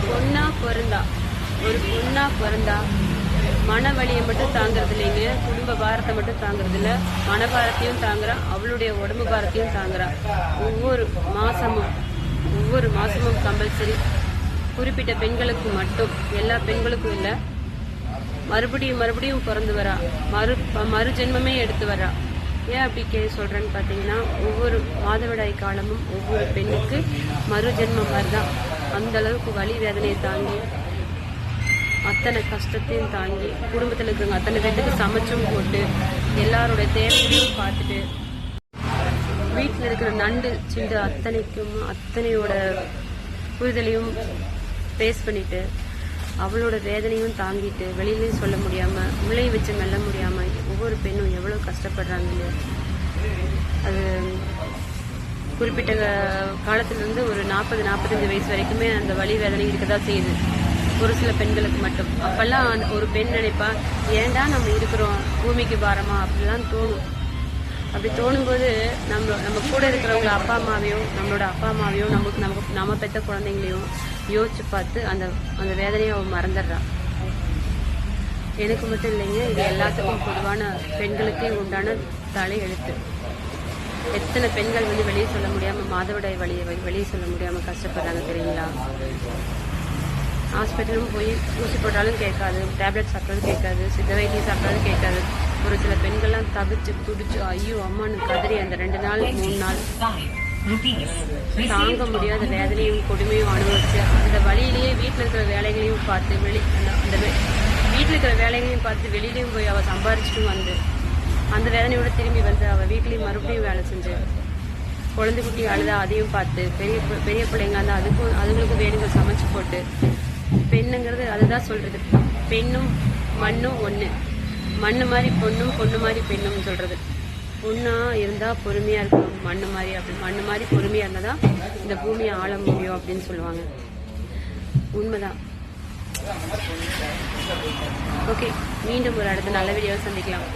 பொண்ணா பிறந்தா மன வலியை மட்டும் தாங்கிறது இல்லைங்க, குடும்ப பாரத்தை மட்டும் தாங்கிறது இல்ல, மன பாரத்தையும் தாங்குறா, அவளுடைய உடம்பு பாரத்தையும் தாங்குறா. ஒவ்வொரு மாசமும் கம்பல்சரி. குறிப்பிட்ட பெண்களுக்கு மட்டும், எல்லா பெண்களுக்கும் இல்லை, மறுபடியும் பிறந்து வரா, மறு ஜென்மமே எடுத்து வரா. ஏன் அப்படி சொல்றேன்னு பார்த்தீங்கன்னா, ஒவ்வொரு மாதவிடாய் காலமும் ஒவ்வொரு பெண்ணுக்கு மறு ஜென்மம் மாதிரிதான். அந்த அளவுக்கு வலி வேதனையை தாங்கி, அத்தனை கஷ்டத்தையும் தாங்கி, குடும்பத்தில் இருக்கிறவங்க அத்தனை பேருக்கு சமைச்சும் போட்டு, எல்லாரோட தேவைகளையும் பார்த்துட்டு, வீட்டில் இருக்கிற நண்டு சிண்டு அத்தனையோட புரிதலையும் பேஸ் பண்ணிட்டு, அவளோட வேதனையும் தாங்கிட்டு, வெளியிலையும் சொல்ல முடியாம, உள்ளே வச்சு மெல்ல முடியாம ஒவ்வொரு பெண்ணும் எவ்வளவு கஷ்டப்படுறாங்க. அது குறிப்பிட்ட காலத்திலிருந்து ஒரு 40-45 வயசு வரைக்குமே அந்த வலி வேதனை இருக்கதான் செய்யுது, ஒரு சில பெண்களுக்கு மட்டும். அப்பெல்லாம் ஒரு பெண் நினைப்பா, ஏண்டா நம்ம இருக்கிறோம், பூமிக்கு பாரமா, அப்படிலாம் தோணும். அப்படி தோணும்போது நம்ம கூட இருக்கிறவங்க அப்பா அம்மாவையும், நம்மளோட அப்பா அம்மாவையும், நம்ம பெற்ற குழந்தைங்களையும் யோசிச்சு பார்த்து அந்த வேதனையை அவன் மறந்துடுறான். எனக்கு மட்டும் இல்லைங்க, இது எல்லாத்துக்கும் பொதுவான பெண்களுக்கே உண்டான தலை எழுத்து. எத்தனை பெண்கள் வெளியே சொல்ல முடியாம, மாதவிடாய் வெளியே சொல்ல முடியாம கஷ்டப்படுறாங்க தெரியுங்களா? ஹாஸ்பிட்டலும் போய் ஊசி போட்டாலும் கேட்காது, டேப்லெட் சாப்பிட்டாலும் கேட்காது, சித்த வைத்தியம் சாப்பிட்டாலும் கேட்காது. ஒரு சில பெண்கள்லாம் தவிச்சு துடிச்சு ஐயோ அம்மானு கதறி அந்த 2 நாள் 3 நாள் தாங்க முடியாத வேதனையும் கொடுமையும் அனுபவிச்சு, அந்த வழியிலேயே வீட்டில் இருக்கிற வேலைகளையும் பார்த்து வீட்டில் இருக்கிற வேலைகளையும் பார்த்து வெளியிலையும் போய் அவள் சம்பாரிச்சுட்டு வந்து, அந்த வேதனையோட திரும்பி வந்து அவள் வீட்லேயும் மறுபடியும் வேலை செஞ்சு, குழந்தை குட்டி அழுதா அதையும் பார்த்து, பெரிய பிள்ளைங்க இருந்தால் அதுங்களுக்கு வேணுங்க சமைச்சு போட்டு, பெண்ணுங்கிறது அதுதான் சொல்றது, பெண்ணும் மண்ணும் ஒன்று, மண்ணு மாதிரி பொண்ணும், பொண்ணு மாதிரி பெண்ணும் சொல்றது. பொண்ணா இருந்தா பொறுமையா இருக்கணும், மண்ணு மாதிரி பொறுமையா இருந்தாதான் இந்த பூமியை ஆள முடியும் அப்படின்னு சொல்லுவாங்க. உண்மைதான். ஓகே, மீண்டும் ஒரு அடுத்த நல்ல வீடியோவை சந்திக்கலாம்.